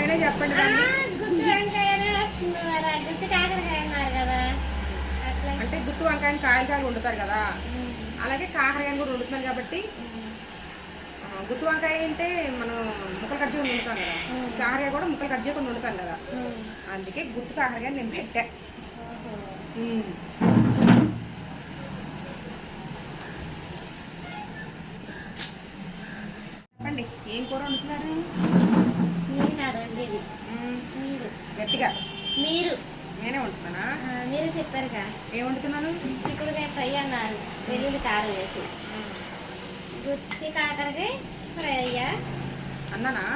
మీరే చెప్పండి అంటే గుత్తి వంకాయని కాయలు వండుతారు కదా, అలాగే కాకరకాయని కూడా వండుతున్నాను కాబట్టి గుత్తి వంకాయ అంటే మనం ముక్కలు కట్ చేసుకుని వండుతాం కదా, కాకరకాయ కూడా ముక్కలు కట్ చేసుకుని వండుతాం కదా, అందుకే గుత్తి కాకరకాయ నేను పెట్టా. చెప్పండి ఏం కూర వండుతున్నారు? గట్టిగా మీరు నేనే వండుతున్నానా? మీరే చెప్పారుగా. ఏం వండుతున్నాను? చిక్కుడుకాయ ఫ్రై అన్నారు, వెల్లుల్లి కారం వేసి. గుత్తి కాకరకాయ ఫ్రై అయ్యా అన్నానా?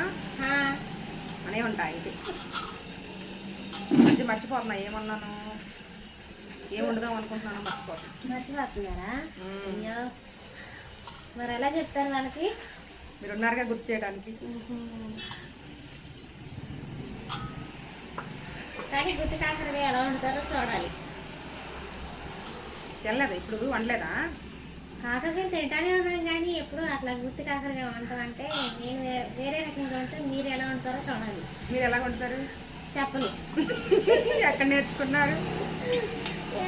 అనే ఉంటా ఇది అది మర్చిపోతున్నా ఏమన్నాను, ఏం వండుదాం అనుకుంటున్నాను మర్చిపోతున్నారా? అయ్యో మరి ఎలా చెప్తారు వాళ్ళకి? మీరు ఉన్నారుగా గుర్తు చేయడానికి. కానీ గుత్తి కాకరకాయ ఎలా వండుతారో చూడాలి. తెల్లదా ఇప్పుడు వండలేదా? కాకరకాయలు తింటానే ఉన్నాను కానీ ఎప్పుడు అట్లా గుత్తి కాకరకాయ వంటామంటే నేను వేరే రకంగా వంటే మీరు ఎలా వండుతారో చూడాలి. మీరు ఎలా వండుతారు చెప్పలు. ఎక్కడ నేర్చుకున్నారు?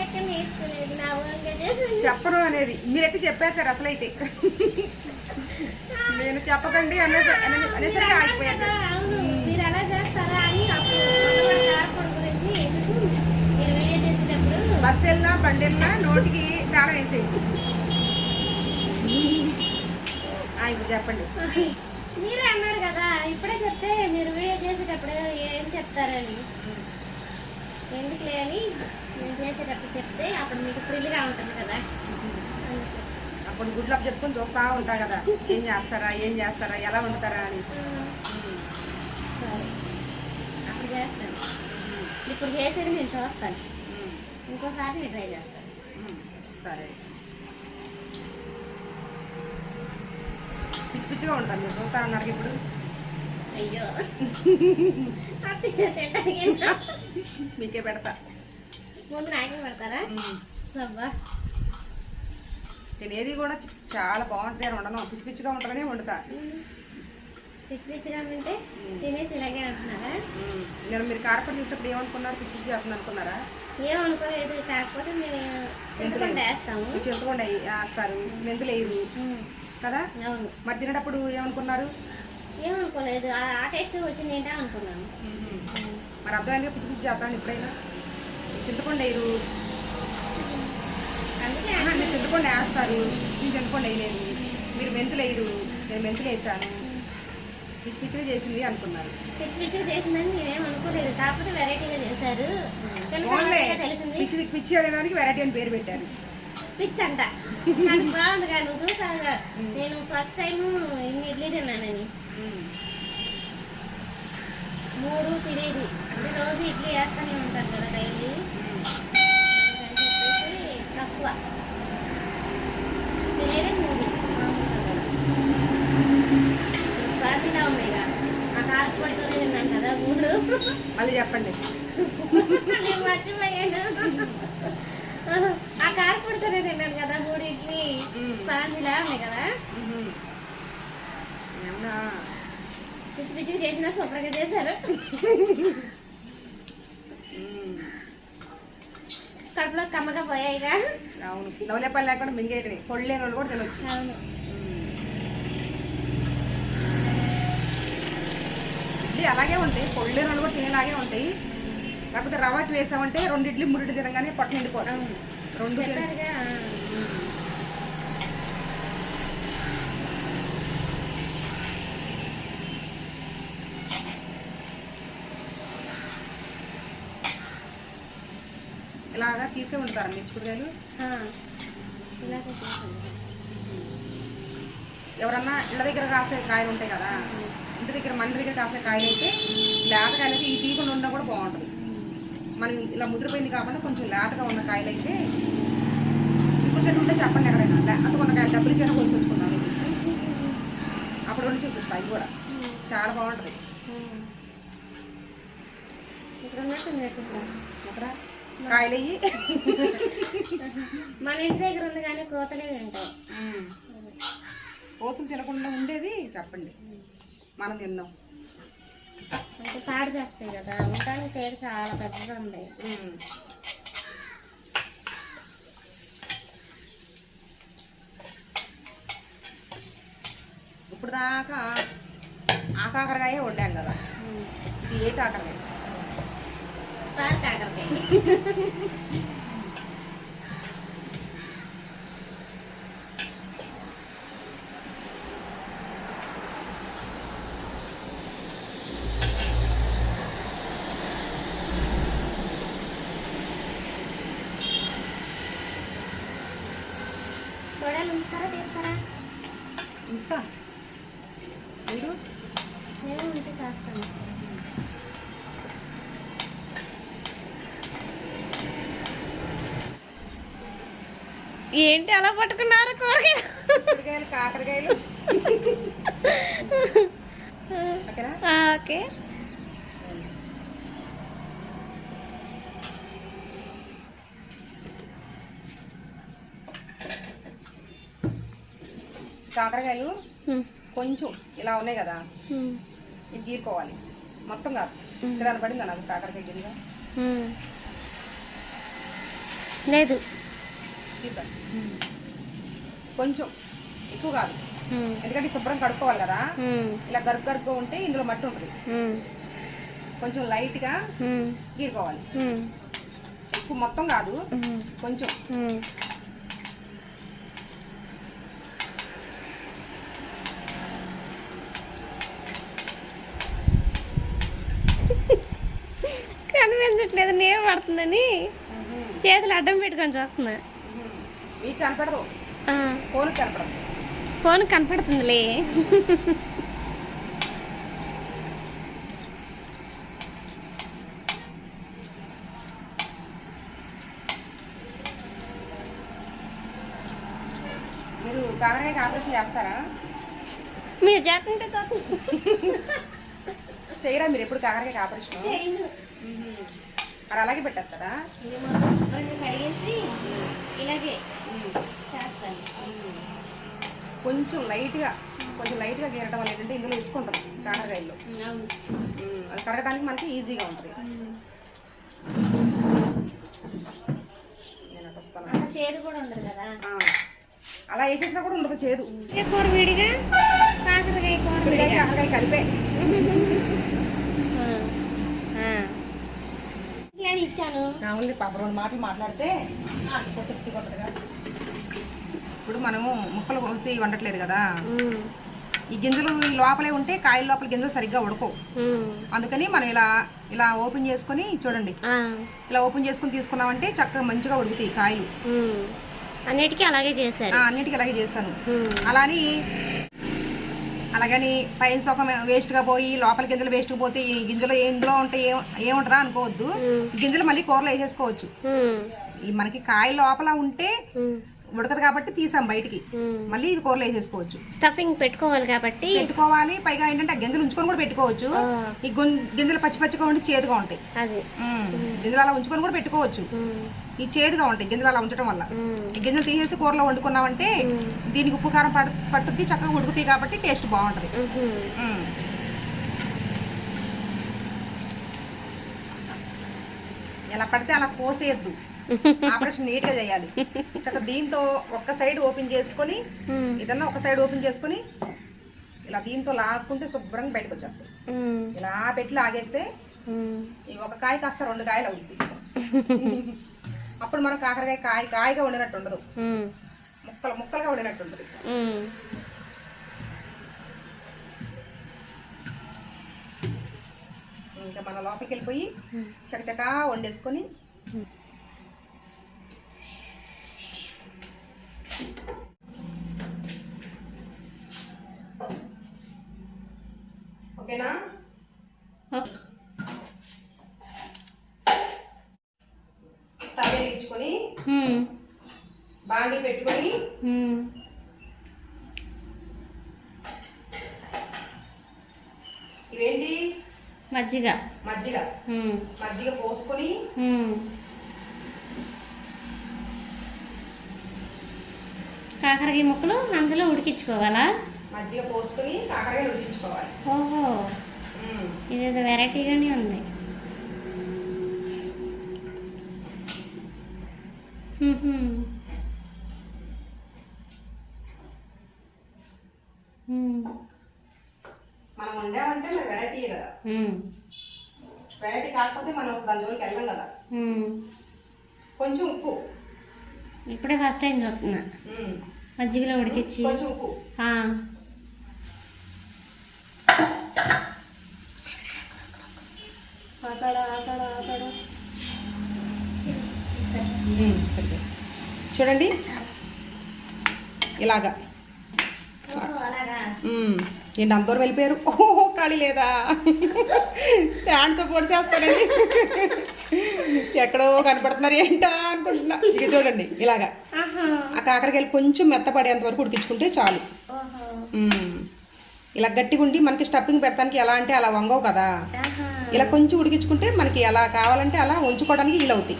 ఎక్కడ నేర్చుకోలేదు, నా ఊరిగా చేసి. చెప్పరు అనేది మీరైతే చెప్పేస్తారు అసలు అయితే. నేను చెప్పకండి అనేసరికి ఆగిపోయాను. అవును మీరు ఎలా చేస్తారా అని అప్పుడు కారపొడి గురించి మీరు వీడియో చేసేటప్పుడు బస్సు వెళ్ళినా బండి వెళ్ళినా నోటికి తాళం వేసేయండి. ఇప్పుడు చెప్పండి. మీరే అన్నారు కదా ఇప్పుడే చెప్తే మీరు వీడియో చేసేటప్పుడు ఏం చెప్తారని, ఎందుకులే అని నేను చేసేటప్పుడు చెప్తే అప్పుడు మీకు థ్రిల్గా ఉంటుంది కదా. అప్పుడు గుడ్లప్ చెప్పుకొని చూస్తూ ఉంటా కదా, ఏం చేస్తారా ఎలా వండుతారా అని. సరే అప్పుడు చేస్తాను. ఇప్పుడు చేసేది నేను చూస్తాను, ఇంకోసారి నేను ట్రై చేస్తాను. సరే పిచ్చి పిచ్చిగా ఉంటాను మీరు చూస్తా ఉన్నారు ఇప్పుడు. అయ్యో మీకే పెడతా, ముందు నాకే పెడతారా? అబ్బా నేను ఏది కూడా చాలా బాగుంటుంది అని వండను, పిచ్చి పిచ్చిగా ఉంటుందనే వండుతా. పిచ్చి పిచ్చిగా ఉంటే తినేసి ఇలాగే అంటున్నారా? నేను మీరు కారపొడి చేసేటప్పుడు ఏమనుకున్నారు? పిచ్చి పిచ్చి చేస్తుంది అనుకున్నారా? ఏమనుకోలేదు, కాకపోతే మేము చింతపండు వేస్తాము. చింతపండు వేస్తారు, మెంతులు వేయరు కదా. అవును. మరి తినేటప్పుడు ఏమనుకున్నారు? ఏమనుకోలేదు, ఆ టేస్ట్ వచ్చింది ఏంటా అనుకున్నాను. మరి అర్థమైంది పిచ్చి పిచ్చి చేస్తాను. ఎప్పుడైనా చింతపండు వేయరు, అందుకే మీరు చింతపండు వేస్తారు, నేను చింతపండు వేయలేదు. మీరు మెంతులు వేయరు, నేను మెంతులు వేసాను. పిచ్చి పిచ్చిగా చేసింది అనుకున్నారు. పిచ్చి పిచ్చిగా చేసిందని నేనేం అనుకోలేదు, కాకపోతే వెరైటీగా చేశారు. తెలిసింది పిచ్చి పిచ్చి అనేదానికి వెరైటీ అని పేరు పెట్టారు. పిచ్చి అంట నాకు బాగుంది కానీ నువ్వు చూసాగా. నేను ఫస్ట్ టైం ఇన్ని ఇడ్లీ తిన్నానని. 3 తినేది అంటే రోజు ఇడ్లీ వేస్తానే ఉంటాను కదా డైలీ, తక్కువ తినేది 3 స్పార్టీలా ఉన్నాయిగా. ఆ కారపొడితోనే తిన్నాను కదా 3. మళ్ళీ చెప్పండి. నేను మర్చిపోయాను, ఆ కారపొడితోనే తిన్నాను కదా 3 ఇడ్లీ. స్పాంజిలా ఉన్నాయి కదా. పిచ్చి పిచ్చిగా చేసినా సూపర్గా చేశారు. కడుపులో కమ్మగా పోయాయిగా. అవును, నవలేపల్లి లేకుండా మింగేయటమే, పొడిలేని వాళ్ళు కూడా తినొచ్చు. అవును. ఇడ్లీ అలాగే ఉంటాయి, పొడిలేని వాళ్ళు కూడా తినేలాగే ఉంటాయి. కాకపోతే రవాకి వేసామంటే 2 ఇడ్లీ 3 ఇడ్లీ తినగానే పొట్ట నిండిపోతాం. 2 చెప్పారుగా. ఇలాగా తీసే ఉంటారు మిర్చికాయలు. ఎవరన్నా ఇళ్ళ దగ్గర కాసే కాయలు ఉంటాయి కదా, ఇంటి దగ్గర మన దగ్గర కాసే కాయలు అయితే లేతకాయలు అయితే ఈ తీకుండా ఉన్నా కూడా బాగుంటుంది. మనం ఇలా ముదిరిపోయింది కాకుండా కొంచెం లేతగా ఉన్న కాయలు అయితే చిక్కుడు చెట్టు ఉంటే చెప్పండి ఎక్కడైనా లేత ఉన్న కాయలు డబ్బులు చెట్టు కోసుకొచ్చుకున్నాను. అప్పుడు ఉండి చూపిస్తాయి, అవి కూడా చాలా బాగుంటుంది. కాయలు అయ్యి మన ఇంటి దగ్గర ఉంది కానీ కోతలే తింటాయి. కోతులు తినకుండా ఉండేది చెప్పండి, మనం తిందాం. అంటే పాడు చేస్తాయి కదా, ఉండడానికి తీగ చాలా పెద్దగా ఉంది. ఇప్పుడు దాకా ఆ కాకరకాయ వండాం కదా, ఇది ఏ కాకరకాయ? స్టార్ కాకరకాయ. చూడాలి, ఉంచుతారా తీస్తారా? ఉంచుతా. మీరు? నేను ఉంచి చేస్తాను. ఏంటి అలా పట్టుకున్నారు కూరగాయలు? కాకరకాయలు. ఓకే. కాకరకాయలు కొంచెం ఇలా ఉన్నాయి కదా, ఇది గీరుకోవాలి. మొత్తం కాదు, ఇక్కడ పడిందా నాకు కాకరకాయ గింజ? లేదు, తీసా. కొంచెం ఎక్కువ కాదు, ఎందుకంటే శుభ్రం కడుక్కోవాలి కదా. ఇలా గరుకు గరుకుగా ఉంటే ఇందులో మట్టి ఉంటుంది. కొంచెం లైట్గా గీరుకోవాలి, ఎక్కువ మొత్తం కాదు, కొంచెం. కనిపించట్లేదు, నీరు పడుతుందని చేతులు అడ్డం పెట్టుకొని చూస్తున్నా. మీకు కనపడదు, ఫోన్ కనపడదు. ఫోన్ కనపడుతుందిలే. మీరు కాకరకాయ ఆపరేషన్ చేస్తారా? మీరు చేస్తుంటే చూస్తుంది. చేయరా మీరు ఎప్పుడు కాకరకాయ ఆపరేషన్? మరి అలాగే పెట్టేస్తారా? కడిగేసి ఇలాగే చేస్తాను. కొంచెం లైట్గా గీరడం వల్ల ఏంటంటే ఇందులో ఇసుకుంటుంది కాకరకాయల్లో. అది కడగడానికి మనకి ఈజీగా ఉంటుంది. నేను అటు వస్తాను. చేదు కూడా ఉండదు కదా, అలా వేసేసినా కూడా ఉండదు చేదు. కూర విడిగా, కాకరకాయ కూర విడిగా, కాకరకాయ కలిపే ఇచ్చాను. ఉంది పాప, 2 మాటలు మాట్లాడితే తృప్తి కొట్టదుగా. ఇప్పుడు మనము ముక్కలు కోసి వండట్లేదు కదా, ఈ గింజలు ఈ లోపలే ఉంటే కాయల లోపల గింజలు సరిగ్గా ఉడకవు. అందుకని మనం ఇలా ఓపెన్ చేసుకొని చూడండి, ఇలా ఓపెన్ చేసుకుని తీసుకున్నామంటే చక్కగా మంచిగా ఉడుకుతాయి కాయలు. అన్నిటికీ అలాగే చేశాను. అన్నిటికీ అలాగే చేస్తాను. అలాగని పైన సొకం వేస్ట్గా పోయి లోపల గింజలు వేస్ట్గా పోతే ఈ గింజలు ఇందులో ఉంటే ఏముంటదా అనుకోవద్దు. గింజలు మళ్ళీ కూరలో వేసేసుకోవచ్చు. ఈ మనకి కాయ లోపల ఉంటే ఉడకదు కాబట్టి తీసాం బయటికి, మళ్ళీ ఇది కూరలో వేసేసుకోవచ్చు. స్టఫింగ్ పెట్టుకోవాలి కాబట్టి పెట్టుకోవాలి. పైగా ఏంటంటే గింజలు ఉంచుకొని కూడా పెట్టుకోవచ్చు. ఈ గింజలు పచ్చి పచ్చిగా ఉండి చేదుగా ఉంటాయి. గింజలు అలా ఉంచుకొని కూడా పెట్టుకోవచ్చు. ఈ చేదుగా ఉంటాయి గింజలు అలా ఉంచడం వల్ల. ఈ గింజలు తీసేసి కూరలో వండుకున్నామంటే దీనికి ఉప్పు కారం పట్టుద్ది, చక్కగా ఉడుకుతాయి కాబట్టి టేస్ట్ బాగుంటుంది. ఎలా పడితే అలా కోసేయద్దు, ఆపరేషన్ నీట్ గా చేయాలి. చక్కగా దీంతో ఒక్క సైడ్ ఓపెన్ చేసుకొని, ఇదన్నా ఒక సైడ్ ఓపెన్ చేసుకొని ఇలా దీంతో లాక్కుంటే శుభ్రంగా బయటకు వచ్చేస్తాయి. ఇలా పెట్టి లాగేస్తే ఈ ఒక కాయ కాస్త 2 కాయలు అవుతుంది. అప్పుడు మనం కాకరకాయ కాయగా వండినట్టు ఉండదు, ముక్కలుగా వండినట్టు ఉంటుంది. ఇంకా మన లోపలికి వెళ్ళిపోయి చకచకా వండేసుకొని ఓకేనా? స్టవ్ వెలిగించుకొని బాండీ పెట్టుకొని ఇవేంటి మజ్జిగ పోసుకొని కాకరకాయ ముక్కలు అందులో ఉడికించుకోవాలా? మజ్జిగ పోసుకొని కాకరకాయ ఉడికించుకోవాలి. ఓహో, ఇదేదో వెరైటీగానే ఉంది. మనం వండామంటే మరి వెరైటీ కదా, వెరైటీ కాకపోతే మనం దాని జోలికి వెళ్ళాం కదా. కొంచెం ఉప్పు, ఇప్పుడే ఫస్ట్ టైం చూస్తున్నా. మజ్జిగలో ఉడికిచ్చి కొంచెం ఉప్పు. చూడండి ఇలాగా. ఏంటి అంత దూరం వెళ్ళిపోయారు? ఓహో ఖాళీ లేదా? స్టాండ్తో పొడి చేస్తారండి. ఎక్కడో కనపడుతున్నారు ఏంటా అనుకుంటున్నా. ఇక చూడండి ఇలాగా ఆ కాకరకాయలు కొంచెం మెత్తపడేంత వరకు ఉడికించుకుంటే చాలు. ఇలా గట్టిగా ఉండి మనకి స్టఫింగ్ పెడతానికి ఎలా అంటే అలా వంగవు కదా. ఇలా కొంచెం ఉడికించుకుంటే మనకి ఎలా కావాలంటే అలా ఉంచుకోవడానికి వీలవుతాయి.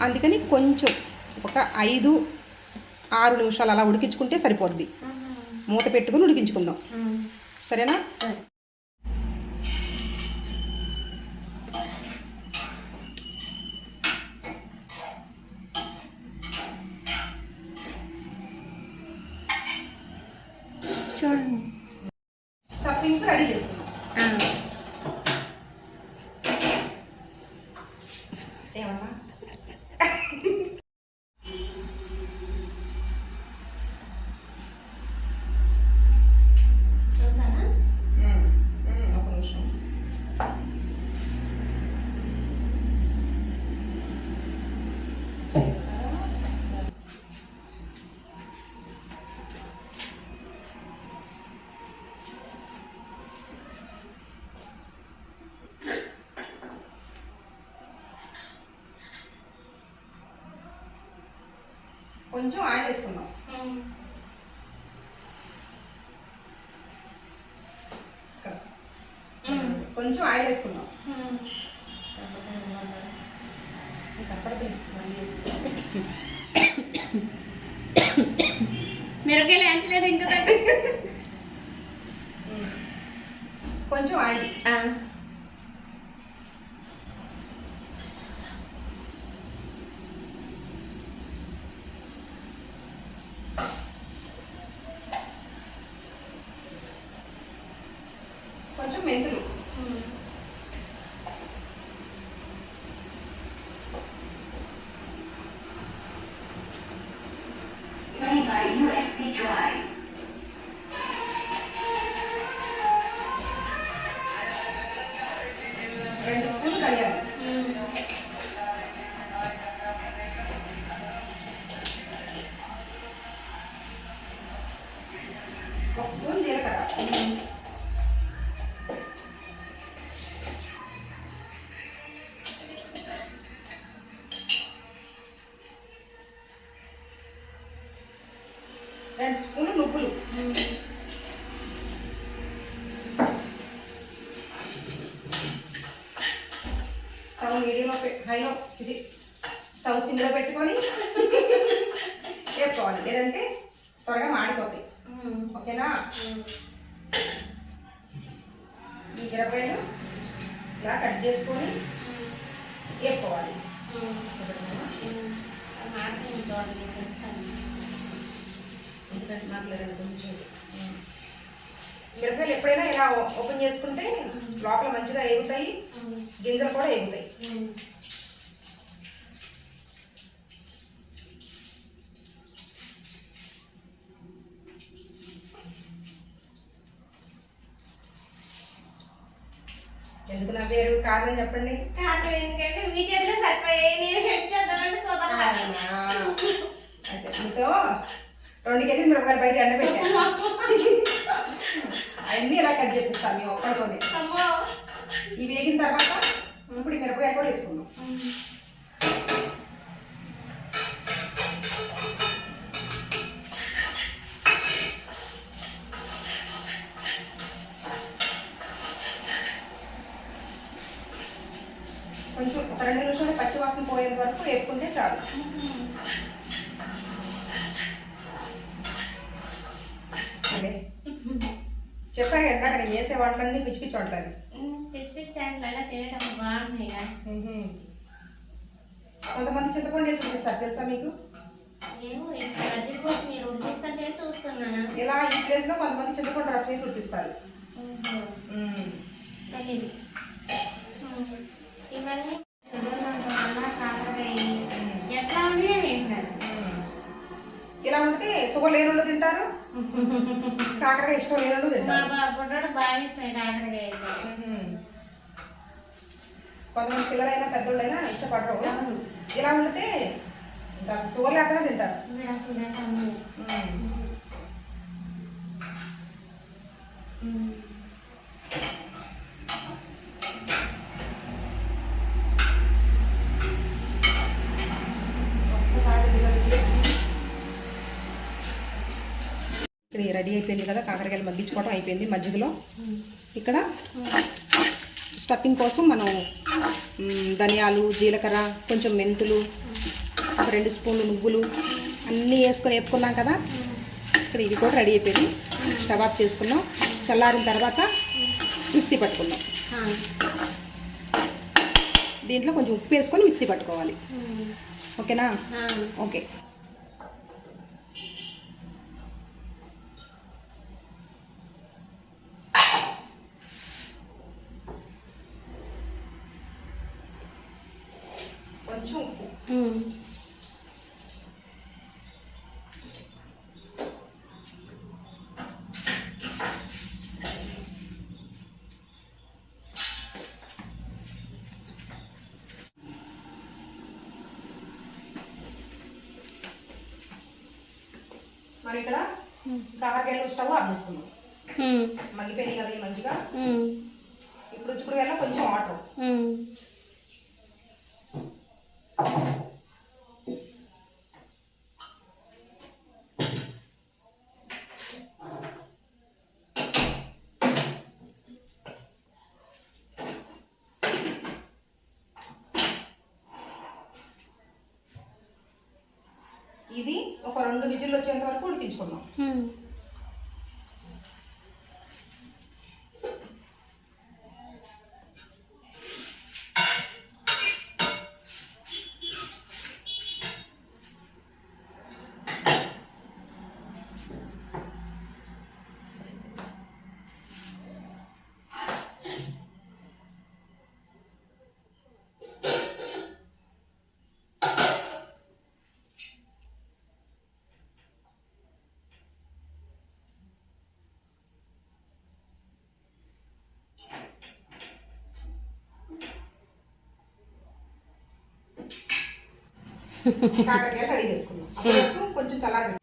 అందుకని కొంచెం ఒక 5-6 నిమిషాలు అలా ఉడికించుకుంటే సరిపోద్ది. మూత పెట్టుకుని ఉడికించుకుందాం, సరేనా? చూడండి స్టఫింగ్ రెడీ చేసుకుందాం. ఏమన్నా ఒక నిమిషం. కొంచెం ఆయిల్ వేసుకుందాం. కొంచెం ఆయిల్ వేసుకుందాం. మిరపకాయలు ఎంచలేదు ఇంకా. కొంచెం ఆయిల్, కొంచెం మెంతులు, రెండు స్పూన్లు ధనియాలు, ఒక స్పూన్ జీలకర్ర, రెండు స్పూన్లు నువ్వులు, స్టవ్ మీడియంలో హైలో ఇది స్టవ్ సిమ్లో పెట్టుకొని వేపుకోవాలి, లేదంటే త్వరగా మాడిపోతాయి. ఓకేనా? ఈ మిరపకాయలు ఇలా కట్ చేసుకొని వేపుకోవాలి. మిరపకాయలు ఎప్పుడైనా ఇలా ఓపెన్ చేసుకుంటే లోపల మంచిగా ఎగుతాయి, గింజలు కూడా ఎగుతాయి. ఎందుకు నా పేరు కారణం చెప్పండి. ఎందుకంటే మీ చేతిలో సరిపోయాయి, నేను హెల్ప్ చేద్దామంటే అయితే మీతో 2 కేజీలు మిరపకాయలు బయట ఎండబెట్టాను. అవన్నీ ఇలా కట్ చేపిస్తాను మీ ఒక్కడితోనే. ఇవి వేగిన తర్వాత ఇప్పుడు ఈ మిరపకాయలు కూడా వేసుకుందాం. కొంచెం ఒక 2 నిమిషాలు పచ్చి వాసన పోయేంత వరకు వేపుకుంటే చాలు. చెప్పా ఇందాక నేను చేసే వంటలన్నీ పిచ్చి పిచ్చి వంటలు. పిచ్చి పిచ్చి చాట్లు అలా తినడం బాగుంటాయి కదా. కొంతమంది చింతపండు వేసి ఉడికిస్తారు తెలుసా మీకు? ఏమో మధ్య కోసం మీరు ఉడికిస్తుంటే చూస్తున్నాను. ఇలా ఈ ప్లేస్ లో కొంతమంది చింతపండు రసం వేసి ఉడికిస్తారు. తెలీదు. ఇవన్నీ కాకరకాయ ఎట్లా ఉండి తింటున్నారు. ఇలా ఉంటే షుగర్ లేని వాళ్ళు తింటారు, కాకరకాయ ఇష్టం లేని వాళ్ళు తింటారు. మా బుడ్డోడు బాగా ఇష్టం కాకరకాయ అయితే. కొంతమంది పిల్లలైనా పెద్దోళ్ళైనా ఇష్టపడరు. ఇలా ఉంటే ఇంకా షుగర్ లేకుండా తింటారు. ఇక్కడ రెడీ అయిపోయింది కదా, కాకరకాయలు మగ్గించుకోవడం అయిపోయింది మజ్జిగలో. ఇక్కడ స్టఫింగ్ కోసం మనం ధనియాలు, జీలకర్ర, కొంచెం మెంతులు, ఒక 2 స్పూన్లు నువ్వులు అన్నీ వేసుకొని వేపుకున్నాం కదా. ఇక్కడ ఇవి కూడా రెడీ అయిపోయింది. స్టవ్ ఆఫ్ చేసుకున్నాం. చల్లారిన తర్వాత మిక్సీ పట్టుకున్నాం. దీంట్లో కొంచెం ఉప్పు వేసుకొని మిక్సీ పట్టుకోవాలి. ఓకేనా? ఓకే. కొంచెం ఉప్పు, మరి ఇక్కడ కాకరకాయలు స్టవ్ ఆఫ్ చేసుకున్నాం. మగ్గిపోయినాయి కదా ఈ మంచిగా. ఇప్పుడు చిక్కుడుకాయలో కొంచెం వాటర్, ఇది ఒక 2 విజిల్లు వచ్చేంత వరకు ఉడికించుకున్నాం. కాకరకాయలు రెడీ చేసుకున్నాం. అప్పుడు కొంచెం చల్లారి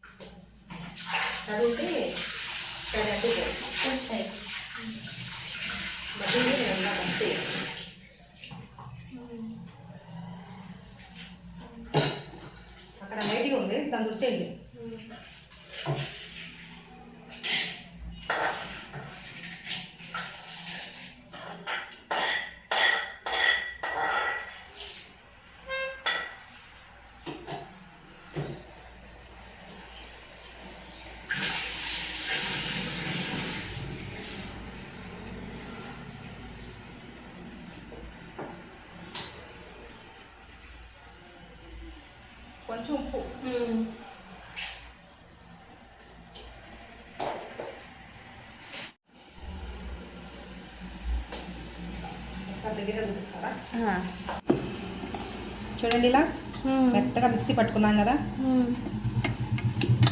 చదివితే అక్కడ నైట్గా ఉంది, దాన్ని చూసేయండి. కొంచెం ఉప్పు, ఒకసారి దగ్గర చూపిస్తారా? చూడండి, ఇలా మెత్తగా మిక్సీ పట్టుకున్నాం కదా.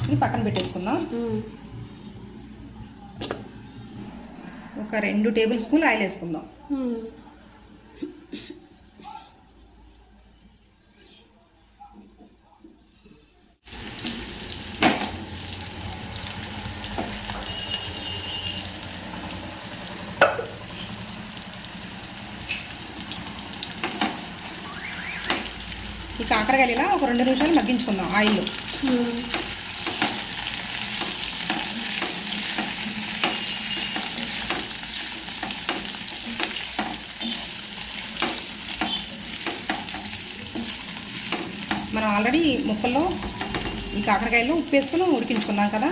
ఇది పక్కన పెట్టేసుకుందాం. ఒక 2 టేబుల్ స్పూన్లు ఆయిల్ వేసుకుందాం. ఈ కాకరకాయలు ఇలా ఒక 2 నిమిషాలు మగ్గించుకుందాం ఆయిల్లో. మనం ఆల్రెడీ ముక్కల్లో ఈ కాకరకాయలు ఉప్పు వేసుకుని ఉడికించుకున్నాం కదా.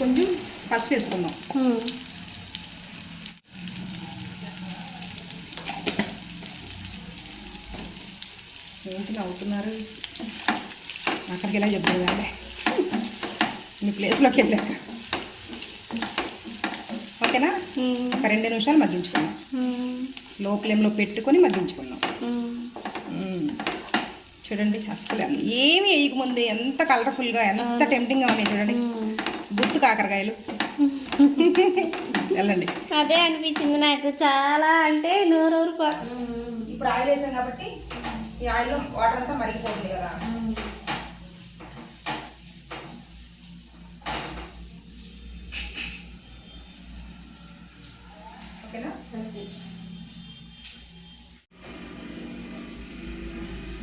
కొంచెం పసుపు వేసుకుందాం. ఏంటి నవ్వుతున్నారు? అక్కడికి వెళ్ళా చెప్తుంది అంటే మీ ప్లేస్లోకి వెళ్ళాక. ఓకేనా? ఒక 2 నిమిషాలు మగ్గించుకున్నాం. లో ఫ్లేమ్లో పెట్టుకొని మగ్గించుకున్నాం. చూడండి అస్సలు ఏమి వేయకముందే ఎంత కలర్ఫుల్గా ఎంత టెంప్టింగ్గా ఉన్నాయి చూడండి. గుత్తు కాకరకాయలు. వెళ్ళండి. అదే అనిపించింది నాకు చాలా, అంటే నూరూరు. ఇప్పుడు ఆయిల్ వేసాం కాబట్టి ఈ ఆయిల్లో వాటర్ అంతా మరిగిపోతుంది కదా. ఓకేనా?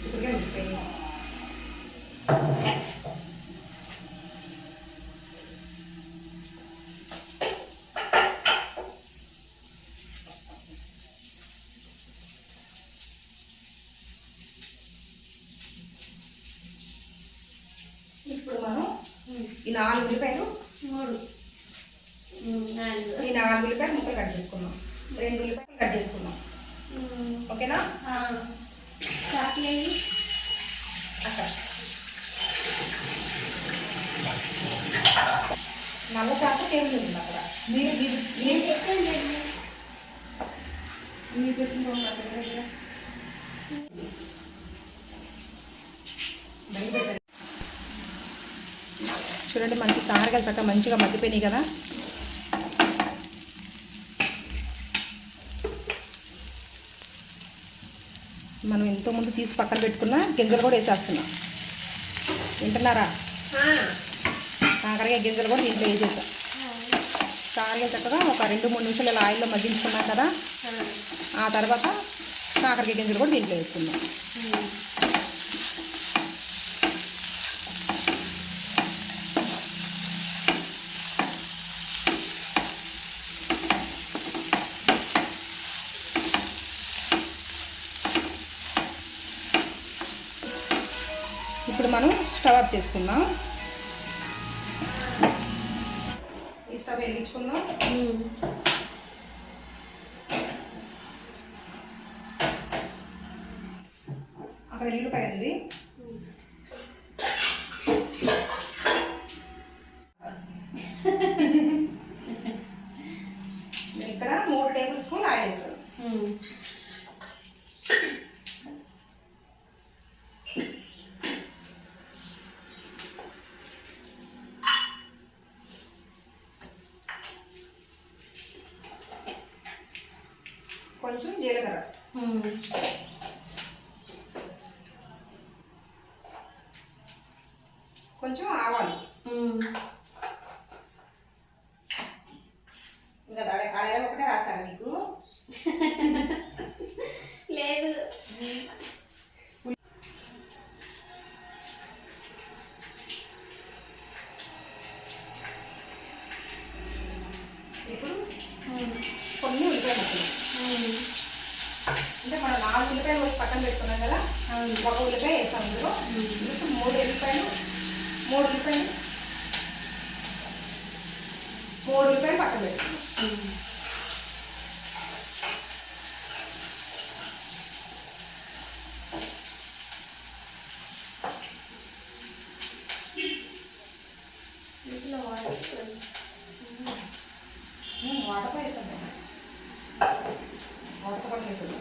చిక్కుడుకాయ ఉడికిపోయి ఇప్పుడు మనం ఈ 4 ఉల్లిపాయలు 3 4 ఈ 4 ఉల్లిపాయలు ముక్కలు కట్ చేసుకున్నాం. 2 ఉల్లిపాయలు కట్ చేసుకున్నాం. ఓకేనా? చాక్లెట్ అక్కడ నల్ల చాకు టేబుల్ ఉంది అక్కడ. మీరు మీరు నేను తెచ్చాను. మీరు తెచ్చిన చూడండి మనకి కారకాయలు చక్కగా మంచిగా మగ్గిపోయినాయి కదా. మనం ఎంతోముందు తీసి పక్కన పెట్టుకున్న గింజలు కూడా వేసేస్తున్నాం. వింటున్నారా? కాకరకాయ గింజలు కూడా దీంట్లో వేసేసాం. కాకరకాయ చక్కగా ఒక 2-3 నిమిషాలు ఇలా ఆయిల్లో మగ్గించుకున్నాం కదా. ఆ తర్వాత కాకరకాయ గింజలు కూడా దీంట్లో వేసుకున్నాం. ఇప్పుడు మనం స్టవ్ ఆఫ్ చేసుకుందాం. ఈ స్టవ్ వెలిగించుకుందాం. అక్కడ ఎల్లుల్లిపాయ ఉంది. ఇక్కడ 3 టేబుల్ స్పూన్లు ఆయిల్ వేస్తాం. కొంచెం జీలకర్ర, కొంచెం ఆవాలు. ఇంకా అడగ ఒకటే రాశాను మీకు. లేదు. ఇప్పుడు కొన్ని ఉల్లిపాయ ముక్కలు. అంటే మనం 4 ఉల్లిపాయలు వచ్చి పక్కన పెట్టుకున్నాం కదా. ఒక ఉల్లిపాయ వేస్తాం ఇందులో. ఇప్పుడు 3 ఉల్లిపాయలు 3 ఉల్లిపాయలు పక్కన పెట్టుకున్నాం. వాటర్ వేస్తాం. వాటర్ కూడా వేస్తాం.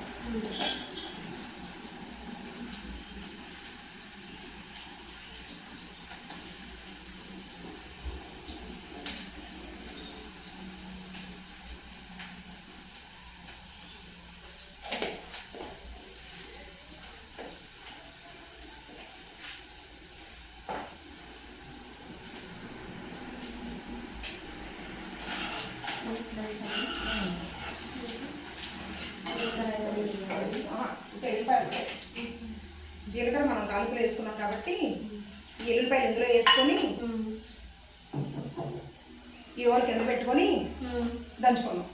జీలకర్ర మనం తాలింపులో వేసుకున్నాం కాబట్టి ఈ ఎల్లుల్లిపాయలు ఇందులో వేసుకొని ఈ ఓడి కింద పెట్టుకొని దంచుకున్నాం.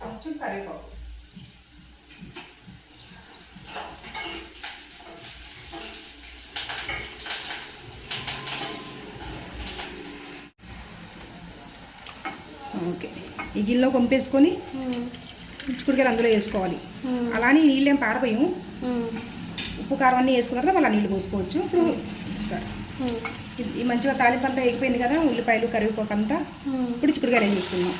కొంచెం ఈ గిన్నెలో పంపేసుకొని చిక్కుడుకాయలు అందులో వేసుకోవాలి. అలానే నీళ్ళు ఏం పారపోయాము, ఉప్పు కారం అన్నీ వేసుకున్న తర్వాత మళ్ళీ నీళ్ళు పోసుకోవచ్చు. ఇప్పుడు సరే ఈ మంచిగా తాలింపు అంతా ఎగిపోయింది కదా, ఉల్లిపాయలు కరివేపాకు అంతా. ఇప్పుడు చిక్కుడుకాయలు వేసుకుందాం.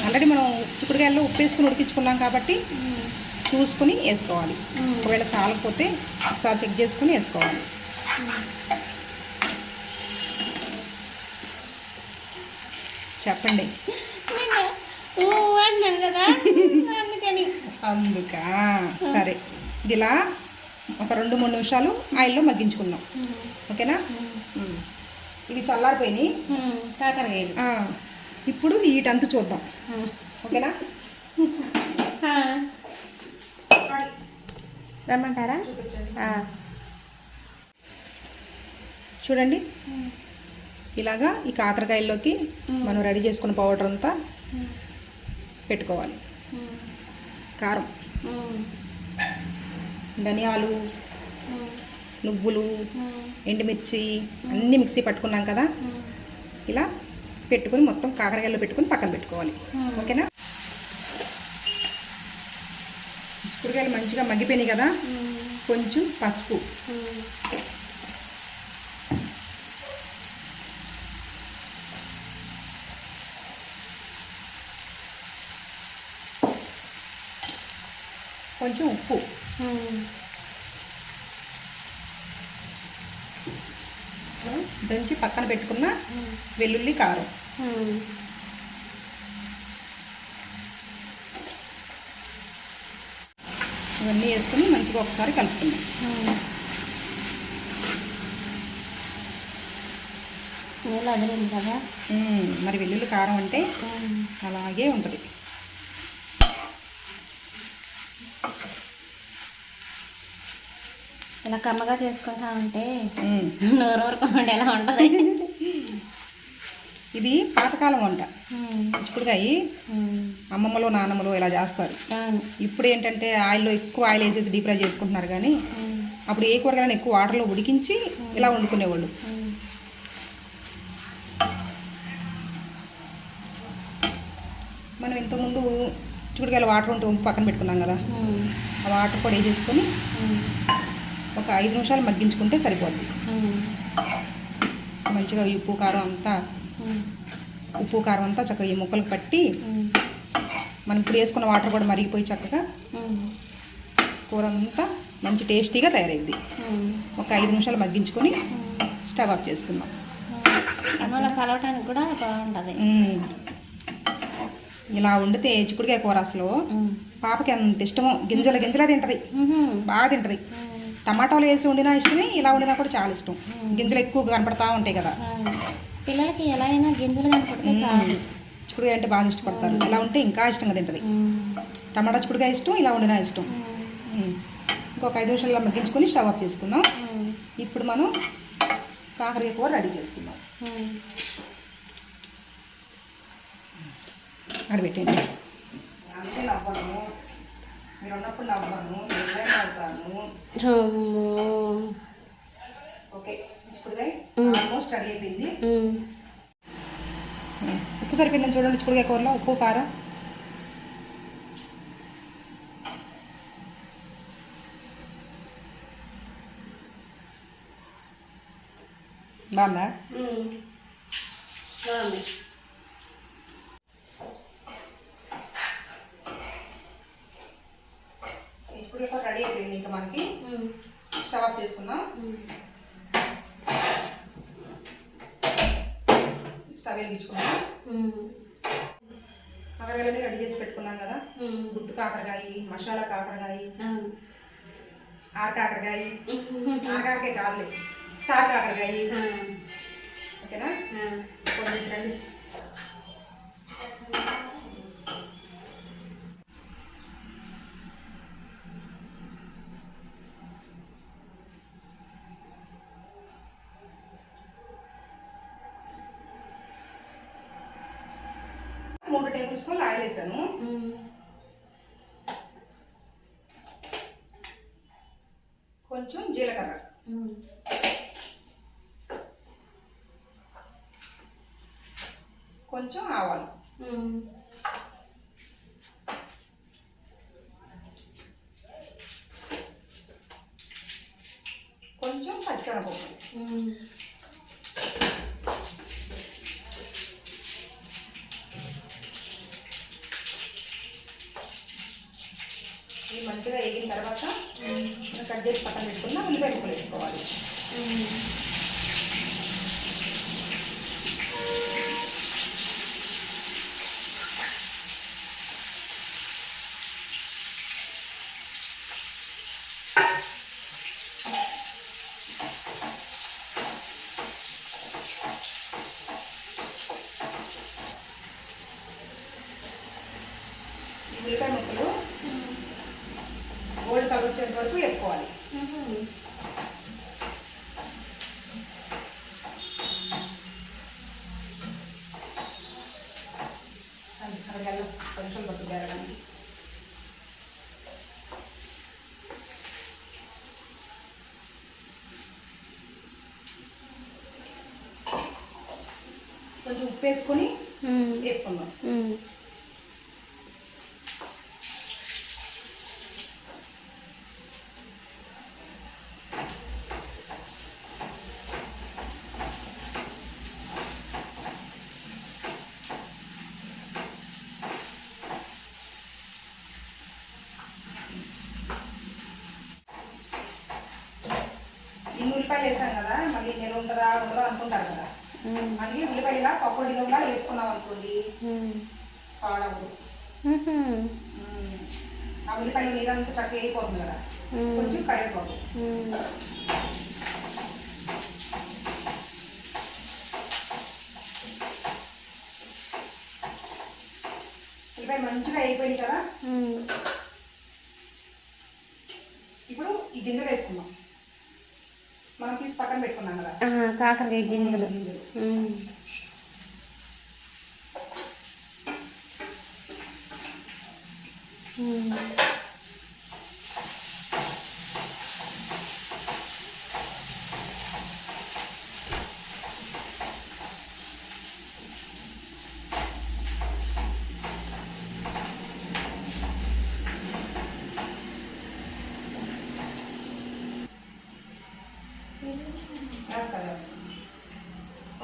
ఆల్రెడీ మనం చిక్కుడుకాయల్లో ఉప్పు వేసుకుని ఉడికించుకున్నాం కాబట్టి చూసుకుని వేసుకోవాలి. ఒకవేళ చాలకపోతే ఒకసారి చెక్ చేసుకుని వేసుకోవాలి. చెప్పండి. కదా అందుకా సరే, ఇది ఇలా ఒక 2-3 నిమిషాలు ఆయిల్లో మగ్గించుకుందాం. ఓకేనా? ఇవి చల్లారిపోయినాయి కాకరకాయలు. ఇప్పుడు వీటంతా చూద్దాం. ఓకేనా? రమ్మంటారా? చూడండి, ఇలాగా ఈ కాకరకాయల్లోకి మనం రెడీ చేసుకున్న పౌడర్ అంతా పెట్టుకోవాలి. కారం, ధనియాలు, నువ్వులు, ఎండుమిర్చి అన్నీ మిక్సీ పట్టుకున్నాం కదా, ఇలా పెట్టుకొని మొత్తం కాకరకాయల్లో పెట్టుకొని పక్కన పెట్టుకోవాలి. ఓకేనా? చిక్కుడుకాయలు మంచిగా మగ్గిపోయినాయి కదా, కొంచెం పసుపు, కొంచెం ఉప్పు, దంచి పక్కన పెట్టుకున్న వెల్లుల్లి కారం, ఇవన్నీ వేసుకుని మంచిగా ఒకసారి కలుపుకుందాం. స్మెల్ అదిరింది కదా. మరి వెల్లుల్లి కారం అంటే అలాగే ఉంటుంది. ఇలా కమ్మగా చేసుకుంటా ఉంటే నోరు ఊరుకోండి ఎలా ఉంటుంది. ఇది పాతకాలం వంట. చిక్కుడుకాయ అమ్మమ్మలో నాన్నమ్మలో ఇలా చేస్తారు. ఇప్పుడు ఏంటంటే ఆయిల్లో ఎక్కువ ఆయిల్ వేసేసి డీప్ ఫ్రై చేసుకుంటున్నారు, కానీ అప్పుడు ఏ కూరగాయలను ఎక్కువ వాటర్లో ఉడికించి ఇలా వండుకునేవాళ్ళు. మనం ఇంతకుముందు చిక్కుడుకాయల వాటర్ ఉంటే పక్కన పెట్టుకున్నాం కదా, ఆ వాటర్ కూడా వేసేసుకొని ఒక 5 నిమిషాలు మగ్గించుకుంటే సరిపోద్ది. మంచిగా ఉప్పు కారం అంతా చక్కగా ఈ ముక్కలకు పట్టి మనం ఇప్పుడు వేసుకున్న వాటర్ కూడా మరిగిపోయి చక్కగా కూర అంతా మంచి టేస్టీగా తయారైద్ది. ఒక 5 నిమిషాలు మగ్గించుకొని స్టవ్ ఆఫ్ చేసుకుందాం. కలవటానికి కూడా బాగుంటుంది. ఇలా వండితే చిక్కుడుకాయ కూర అసలు పాపకి అంత ఇష్టమో, గింజల తింటది, బాగా తింటది. టమాటాలు వేసి వండినా ఇష్టమే, ఇలా వండినా కూడా చాలా ఇష్టం. గింజలు ఎక్కువ కనపడతా ఉంటాయి కదా పిల్లలకి, ఎలా అయినా గింజలు కనపడితే చాలు. చిక్కుడుకాయ అంటే బాగా ఇష్టపడతారు. ఇలా ఉంటే ఇంకా ఇష్టంగా తింటది. టమాటా చిక్కుడుకాయ ఇష్టం, ఇలా వండినా ఇష్టం. ఇంకొక 5 నిమిషాల్లో మగ్గించుకొని స్టవ్ ఆఫ్ చేసుకుందాం. ఇప్పుడు మనం కాకరకాయ కూర రెడీ చేసుకుందాం. అక్కడ పెట్టండి. అంతే నవ్వను, మీరు ఉన్నప్పుడు నవ్వను, నవ్వుతాను. ఓకే, చిక్కుడుకాయ ఆల్మోస్ట్ రెడీ అయిపోయింది. ఉప్పు సరిపోయిందని చూడండి. చిక్కుడుకాయ కూరలో ఉప్పు కారం బాగుందా? చిక్కుడుకాయ రెడీ అయిపోయింది. ఇంకా మనకి స్టవ్ ఆఫ్ చేసుకుందాం. స్టవ్ వెలిగించుకుందాం. కాకరకాయలు రెడీ చేసి పెట్టుకున్నాం కదా, గుత్తి కాకరకాయ, మసాలా కాకరకాయ, ఆరకాకరకాయ, ఆరకాకరకాయ కాదులే, స్టార్ కాకరకాయ. ఓకేనా? కొంచెం రండి. మూడు టేబుల్ స్పూన్లు ఆయిల్ వేసాను. కొంచెం జీలకర్ర, కొంచెం పచ్చిశనగపప్పు, ఇవి మంచిగా వేగిన తర్వాత కట్ చేసి పక్కన పెట్టుకున్న ఉల్లిపాయ ముక్కలు వేసుకోవాలి. ఉల్లిపాయ ముక్కలు గోల్డ్ కలర్ వచ్చేంత వరకు వేసుకోవాలి. అక్కడ కొంచెం పట్టు జరగడానికి కొంచెం ఉప్పు వేసుకొని వేసుకుందాం. ఇన్ని ఉల్లిపాయలు వేసాం కదా, మళ్ళీ నెల ఉంటుందా ఉండదా అనుకుంటారు కదా. మళ్ళీ ఉల్లిపాయలు ఇలా పకోడీలో కూడా వేసుకున్నాం అనుకోండి పాడవు. ఆ ఉల్లిపాయలు నీరంతా చక్కగా వేయిపోతుంది కదా. కొంచెం కరివేపాకు, ఉల్లిపాయ మంచిగా అయిపోయింది కదా. ఇప్పుడు ఈ గింజలు వేసుకుందాం. మనం తీసి పక్కన పెట్టుకున్నాం కదా కాకరకాయ గింజలు.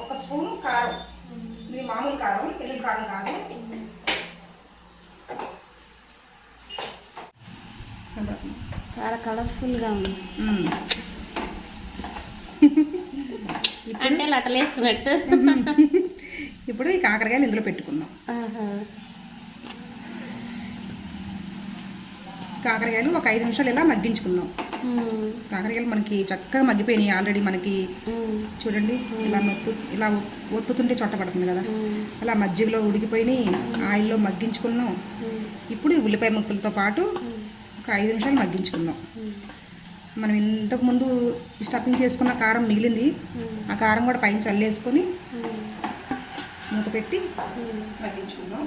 ఒక స్పూను కారం, ఇది మామూలు కారం, ఎల్లుల్లి కారం కాదు. చాలా కలర్ఫుల్గా ఉంది. అంటే లటలేసుకున్నట్టు. ఇప్పుడు ఈ కాకరకాయలు ఇందులో పెట్టుకుందాం. కాకరకాయలు ఒక 5 నిమిషాలు ఇలా మగ్గించుకుందాం. కాకరకాయలు మనకి చక్కగా మగ్గిపోయినాయి ఆల్రెడీ. మనకి చూడండి ఇలా ఒత్తుతుంటే చొట్టపడుతుంది కదా, అలా మజ్జిగలో ఉడికిపోయినాయి, ఆయిల్లో మగ్గించుకున్నాం. ఇప్పుడు ఉల్లిపాయ ముక్కలతో పాటు ఒక 5 నిమిషాలు మగ్గించుకుందాం. మనం ఇంతకుముందు స్టఫింగ్ చేసుకున్న కారం మిగిలింది, ఆ కారం కూడా పైన చల్లేసుకొని మూత పెట్టి మగ్గించుకుందాం.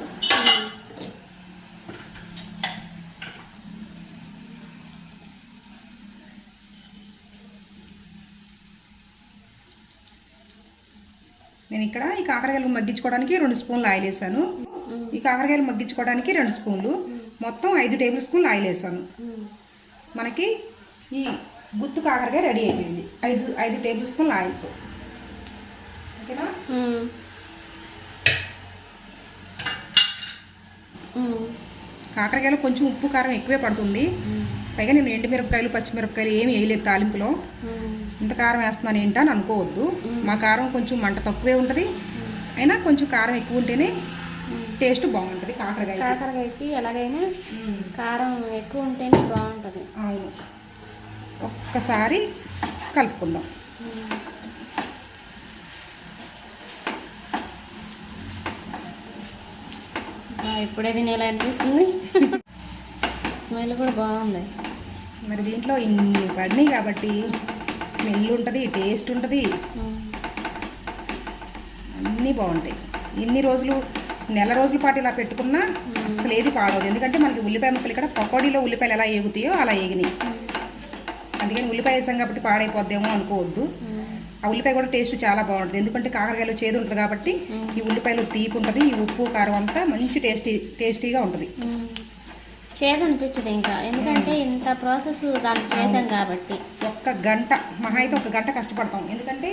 నేను ఇక్కడ ఈ కాకరకాయలు మగ్గించుకోవడానికి 2 స్పూన్లు ఆయిల్ వేసాను. ఈ కాకరకాయలు మగ్గించుకోవడానికి 2 స్పూన్లు, మొత్తం 5 టేబుల్ స్పూన్లు ఆయిల్ వేసాను. మనకి ఈ గుత్తు కాకరకాయ రెడీ అయిపోయింది 5 టేబుల్ స్పూన్ల ఆయిల్తో. ఓకేనా? కాకరకాయలో కొంచెం ఉప్పు కారం ఎక్కువే పడుతుంది. పైగా నేను ఎండుమిరపకాయలు పచ్చిమిరపకాయలు ఏమి వేయలేదు తాలింపులో. ఇంత కారం వేస్తున్నాను ఏంటా అని అనుకోవద్దు. మా కారం కొంచెం మంట తక్కువే ఉంటుంది, అయినా కొంచెం కారం ఎక్కువ ఉంటేనే టేస్ట్ బాగుంటుంది. కాకరకాయకి ఎలాగైనా కారం ఎక్కువ ఉంటేనే బాగుంటుంది. అవును. ఒక్కసారి కలుపుకుందాం. ఇప్పుడే తినేలా అనిపిస్తుంది. స్మెల్ కూడా బాగుంది. మరి దీంట్లో ఇన్ని పడినాయి కాబట్టి స్మెల్ ఉంటుంది, టేస్ట్ ఉంటుంది, అన్నీ బాగుంటాయి. ఎన్ని రోజులు, నెల రోజుల పాటు ఇలా పెట్టుకున్నా అసలు ఏది పాడవదు. ఎందుకంటే మనకి ఉల్లిపాయ ముక్కలు ఇక్కడ పకోడీలో ఉల్లిపాయలు ఎలా ఏగుతాయో అలా ఏగినాయి. అందుకని ఉల్లిపాయ వేసాం కాబట్టి పాడైపోద్దేమో అనుకోవద్దు. ఆ ఉల్లిపాయ కూడా టేస్ట్ చాలా బాగుంటుంది, ఎందుకంటే కాకరకాయలో చేదు ఉంటుంది కాబట్టి ఈ ఉల్లిపాయలో తీపి ఉంటుంది, ఈ ఉప్పు కారం అంతా మంచి టేస్టీగా ఉంటుంది. చేదు అనిపించదు ఇంకా, ఎందుకంటే ఇంత ప్రాసెస్ దానికి చేసాం కాబట్టి. ఒక్క గంట మహా అయితే 1 గంట కష్టపడతాం, ఎందుకంటే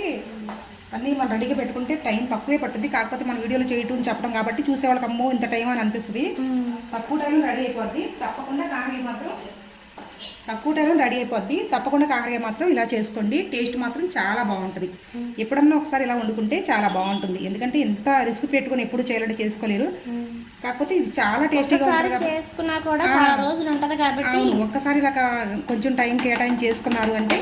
అన్నీ మనం రెడీగా పెట్టుకుంటే టైం తక్కువే పట్టుద్ది. కాకపోతే మన వీడియోలో చేయటం చెప్పడం కాబట్టి చూసేవాళ్ళకి అమ్మో ఇంత టైం అని అనిపిస్తుంది. తక్కువ టైంలో రెడీ అయిపోద్ది. తప్పకుండా కాకరకాయ మాత్రం ఇలా చేసుకోండి. టేస్ట్ మాత్రం చాలా బాగుంటుంది. ఎప్పుడన్నా ఒకసారి ఇలా వండుకుంటే చాలా బాగుంటుంది, ఎందుకంటే ఎంత రిస్క్ పెట్టుకుని ఎప్పుడు చేయాలంటే చేసుకోలేరు. కాకపోతే ఇది చాలా టేస్టీగా చేసుకున్నా కూడా చాలా రోజులు ఉంటుంది కాబట్టి ఒక్కసారి ఇలా కొంచెం టైం కేటాయించి చేసుకున్నారు అంటే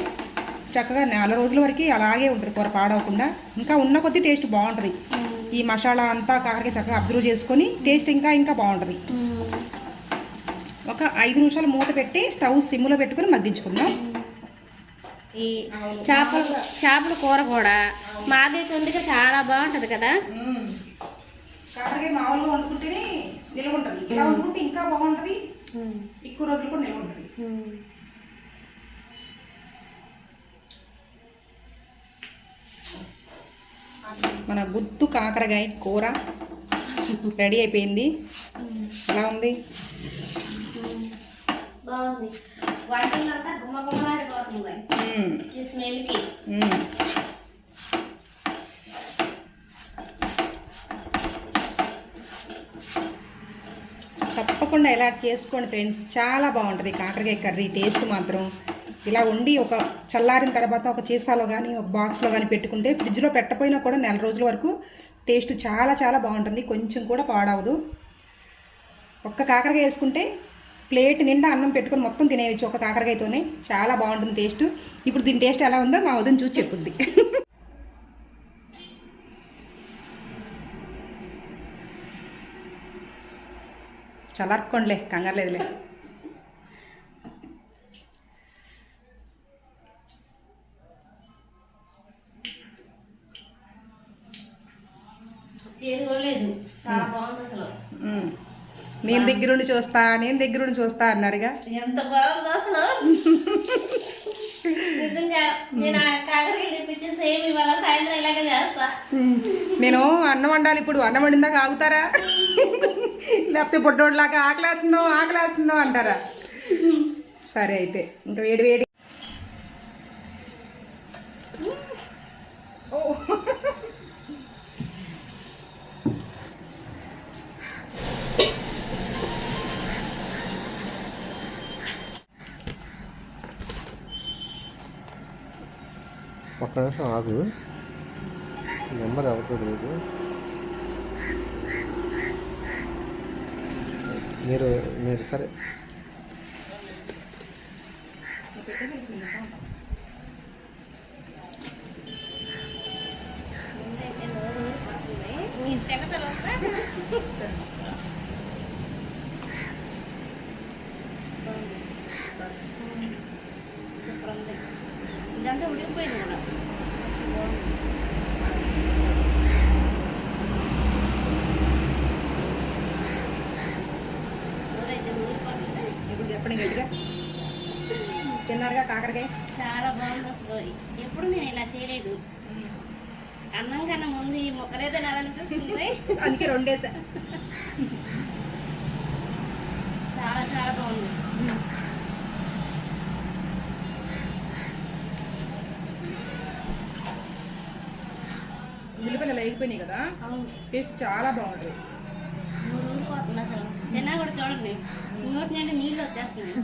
చక్కగా 4 రోజుల వరకు అలాగే ఉంటుంది, కూర పాడవకుండా. ఇంకా ఉన్న కొద్దీ టేస్ట్ బాగుంటుంది. ఈ మసాలా అంతా కాకరకాయ చక్కగా అబ్జర్వ్ చేసుకొని టేస్ట్ ఇంకా బాగుంటుంది. ఒక 5 నిమిషాలు మూత పెట్టి స్టవ్ సిమ్లో పెట్టుకొని మగ్గించుకుందాం. ఈ చేపల కూర కూడా మాదైతే వండుగా చాలా బాగుంటుంది కదా. కాకరకాయ మామూలుగా వండుకుంటేనే నిల్వ ఉంటుంది, ఇలా వండుకుంటే ఇంకా బాగుంటుంది, ఎక్కువ రోజులు కూడా నిల్వ ఉంటుంది. మన గుత్తు కాకరకాయ కూర రెడీ అయిపోయింది. ఎలా ఉంది? బాగుంది. వంటలంతా గుమ్మగుమ్మలాడిపోతుంది ఈ స్మెల్కి. తప్పకుండా ఇలా చేసుకోండి ఫ్రెండ్స్, చాలా బాగుంటుంది కాకరకాయ కర్రీ. టేస్ట్ మాత్రం ఇలా వండి ఒక చల్లారిన తర్వాత ఒక సీసాలో కానీ ఒక బాక్స్లో కానీ పెట్టుకుంటే ఫ్రిడ్జ్లో పెట్టపోయినా కూడా 4 రోజుల వరకు టేస్ట్ చాలా బాగుంటుంది, కొంచెం కూడా పాడవదు. ఒక్క కాకరకాయ వేసుకుంటే ప్లేట్ నిండా అన్నం పెట్టుకొని మొత్తం తినేయచ్చు ఒక కాకరకాయతోనే. చాలా బాగుంటుంది టేస్ట్. ఇప్పుడు దీని టేస్ట్ ఎలా ఉందో మా వదిన చూసి చెప్పుద్ది. చల్లార్కోండిలే, కంగారు లేదులే. చాలా బాగుంది అసలు. నేను దగ్గరుండి చూస్తా అన్నారుగా, ఎంత బాగుంది అసలు. నిజంగా నేను కాకరకాయ తెప్పించి సేమ్ ఇవాళ సాయంత్రం ఇలాగే చేస్తా. నేను అన్నం వండాలి, ఇప్పుడు అన్నం వండిందాక ఆగుతారా? లేకపోతే పొట్టోడ్లాగా ఆకలేస్తుందో అంటారా? సరే అయితే ఇంకా వేడి ఒక్క నిమిషం ఆగు, నెంబర్ ఎవరితో లేదు. మీరు సరే ఇదంతా ఉడికిపోయింది కూడా. ఇప్పుడు చెప్పండి గట్టిగా. తిన్నారుగా కాకరకాయ? చాలా బాగుంది అసలు. ఎప్పుడు నేను ఇలా చేయలేదు. అన్నం కన్నా ముందు ఈ మొక్కలే తినాలనిపిస్తుంది, అందుకే 2 వేసా. చాలా బాగుంది. ఉల్లిపాయలు వేగిపోయినాయి కదా, టేస్ట్ చాలా బాగుంటుంది. ఊరిపోతుంది అసలు. తిన్నా కూడా చూడండి, నోటి నుండి నీళ్ళు వచ్చేస్తున్నాయి.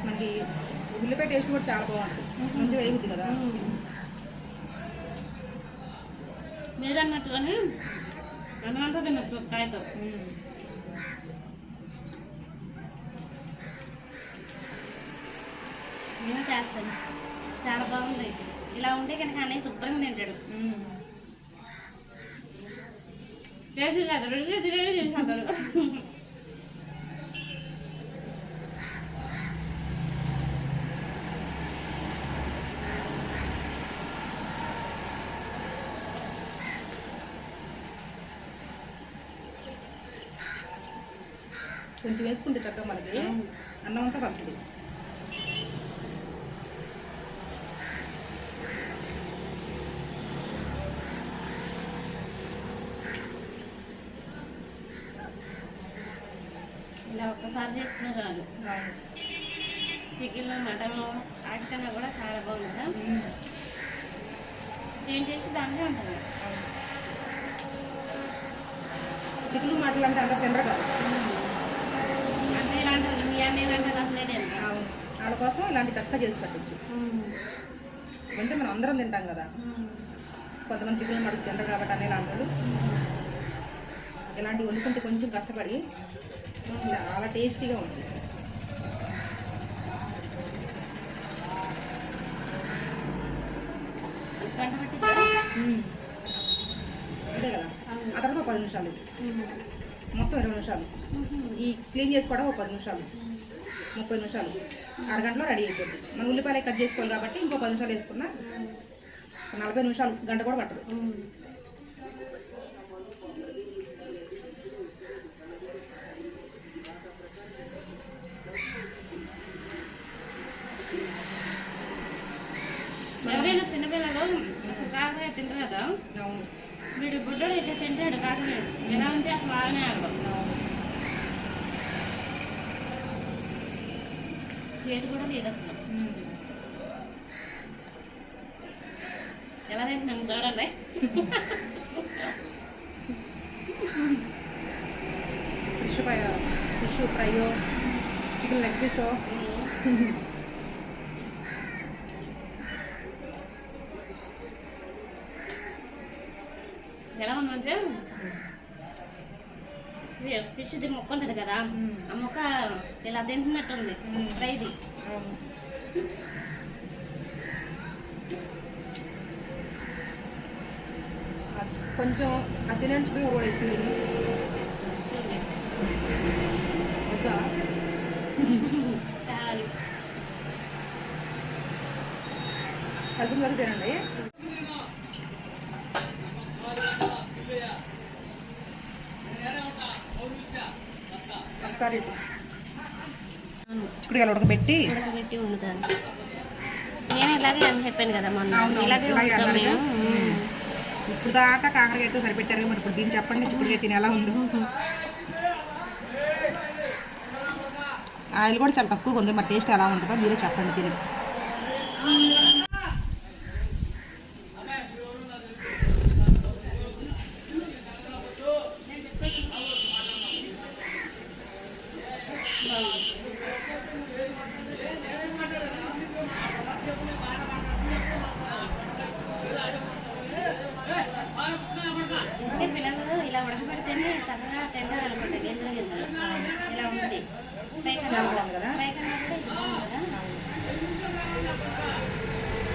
మనకి ఉల్లిపాయ టేస్ట్ కూడా చాలా బాగుంటుంది, మంచిగా వేగుతుంది కదా. మీరు అన్నట్టుగానే అన్నంతా తినచ్చు కాయతో. నేను చేస్తాను, చాలా బాగుంది. ఇలా ఉంటే కనుక అన్నయ్య శుభ్రంగా తింటాడు. చేసి కాదు, రెండు చేసి చేసేస్తాడు. కొంచెం వేసుకుంటే చక్కగా మనకి అన్నం అంతా పడుతుంది. ఇలా ఒక్కసారి చేసుకున్నా చాలు. చికెన్ మటన్ వాటికన్నా కూడా చాలా బాగుంది కదా. ఏం చేసి దాంట్లో ఉంటుంది. చికెన్ మటన్ అంటే అంత తినరు కదా. అంటే ఇలాంటి మీ అన్న ఇలాంటి అసలే తింటారు. వాళ్ళ కోసం ఇలాంటి చక్కగా చేసి పెట్టచ్చు. అంటే మనం అందరం తింటాం కదా, కొంతమంది చికెన్ మటన్ తింటారు కాబట్టి అన్నీ ఇలాంటి వాళ్ళు ఇలాంటివి వండుకుంటే కొంచెం కష్టపడి చాలా టేస్టీగా ఉంటుంది. ఇదే కదా. ఆ తర్వాత 10 నిమిషాలు, మొత్తం 20 నిమిషాలు. ఈ క్లీన్ చేసుకోవడం 10 నిమిషాలు, 30 నిమిషాలు, అరగంటలో రెడీ అయిపోతుంది. మనం ఉల్లిపాయలు కట్ చేసుకోవాలి కాబట్టి ఇంకో 10 నిమిషాలు వేసుకున్నా 40 నిమిషాలు, గంట కూడా పట్టదు. ఎవరైనా చిన్నపిల్లలు అసలు కాకరకాయ తింటారు కదా, వీడు బుడ్డోడు అయితే తింటాడు కాకరకాయ. ఎలా ఉంటే అసలు వాళ్ళనే ఆడదు. చేతి కూడా లేదు అసలు. ఎలా తింటున్నాను చూడండి. ఫిష్ ఫ్రైయో, చికెన్ లెగ్ పీసో. ఎలా ఉందంటే ఫిష్ది మొక్క ఉంటుంది కదా, ఆ మొక్క ఇలా తింటున్నట్టుంది ఫ్రైది. కొంచెం అది తినడానికి కూడా వేసుకుని కలిపి వరకు తినండి. ఒకసారి చిక్కుడుకాయలు ఉడకబెట్టి వండుతాను. నేను ఇలాగే అని చెప్పాను కదా మొన్న, అవును, ఇలాగే ఇలాగే వండుతాం అన్నారు. మేము. ఇప్పుడు దాకా కాకరకాయతో సరిపెట్టారు, మరి ఇప్పుడు దీన్ని చెప్పండి చిక్కుడుకాయ తిని ఎలా ఉందో. ఆయిల్ కూడా చాలా తక్కువగా ఉంది, మరి టేస్ట్ ఎలా ఉంటుందో మీరే చెప్పండి తిని. అంటే పిల్లలు ఇలా ఉడకబెడితేనే చక్కగా తింటారు అనమాట. గింజలు గింజలు ఇలా ఉంది. చాలా బాగుంది కదా. పైకన్నా కూడా ఇది బాగుంది కదా.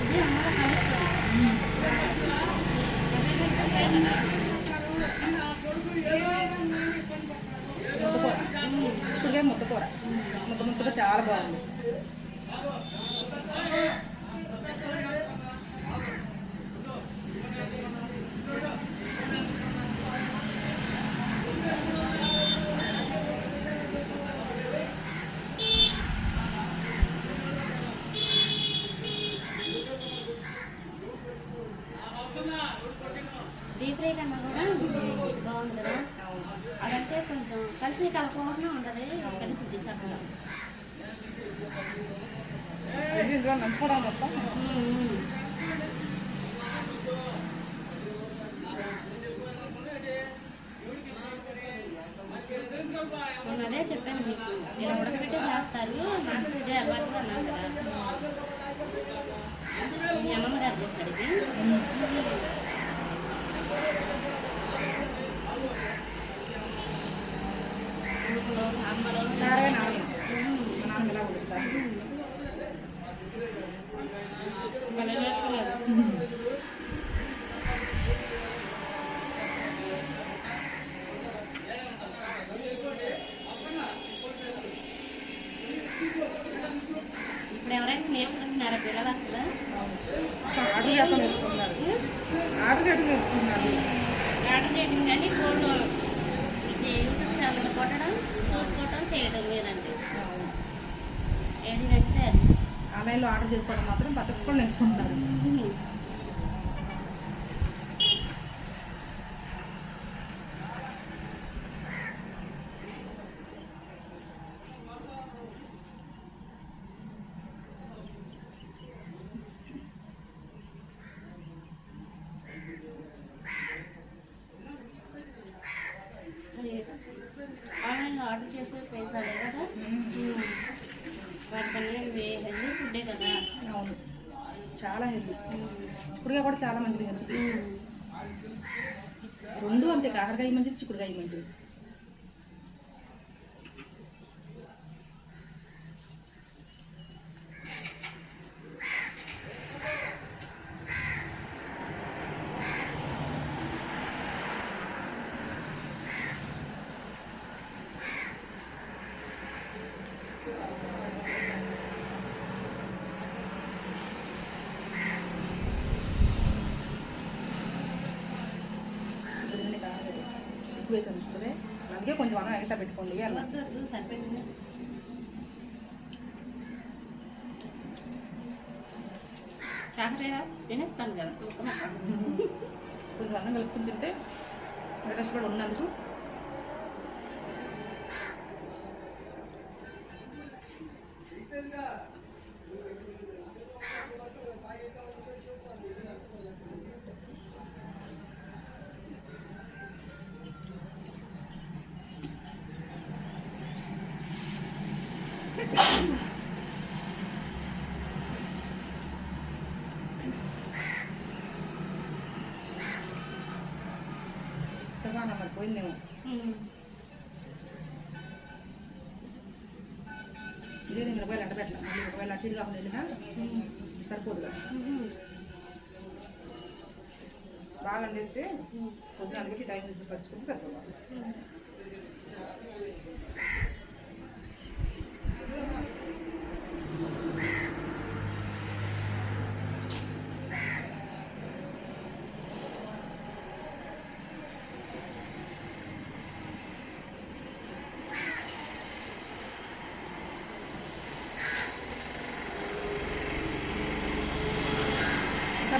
ఇది అమ్మగా కలుస్తుంది. ముద్దకూర, చిక్కుడుకాయ ముద్దకూర, ముద్దగా చాలా బాగుంది. డీప్ ఫ్రై కన్నా కూడా బాగుంది కదా. అదంటే కొంచెం కలిసి కలపకుండా ఉంటుంది, కలిసి చక్కగా. నంచుకోవడం మొత్తం నేను అదే చెప్పాను మీకు, ఇలా ఉడకబెట్టి చేస్తారు. నాకు ఇదే అలవాటుగా అన్నాను కదా. మీ అమ్మమ్మ గారు చేస్తారు ఇది. అమ్మలో నాన్న ఎలా ఉడుకుతారు. మళ్ళీ వేసుకున్నారు. ఇప్పుడు ఎవరైనా నేర్చుకుంటున్నారా పిల్లలు అసలు? ఆర్డర్ చేయడం నేర్చుకుంటున్నారు. ఆర్డర్ చేయడం నేర్చుకుంటున్నారు. ఆర్డర్ చేయడం కానీ ఫోన్లో ఇది యూట్యూబ్ ఛానల్ కొట్టడం, చూసుకోవడం, చేయడం లేదండి. ఏది నచ్చితే అది. ఆన్లైన్లో ఆర్డర్ చేసుకోవడం మాత్రం ప్రతి ఒక్కరు నేర్చుకుంటున్నారు. చిక్కుడుకాయ కూడా చాలా మంచిది హెల్త్కి. రెండు అంతే, కాకరకాయ మంచిది, చిక్కుడుకాయ మంచిది. ఎక్కువ వేసాను చిక్కుడే, అందుకే కొంచెం అన్నం ఎగటా పెట్టుకోండి అలా. సరిపోయింది. కాకరకాయ తినేస్తాను కదా, కొంచెం అన్నం కలుపుకుని తింటే అంత కష్టపడి ఉన్నందుకు. మరి పోయిందేమో. ఇదే 2 రూపాయలు ఎండ పెట్టాలి, మళ్ళీ 1 రూపాయలు అటు ఇటు కాకుండా వెళ్ళినా సరిపోదు కదా. బాగా అందిస్తే పొద్దున అందుకే టైం పరుచుకుంటే సరిపోవాలి.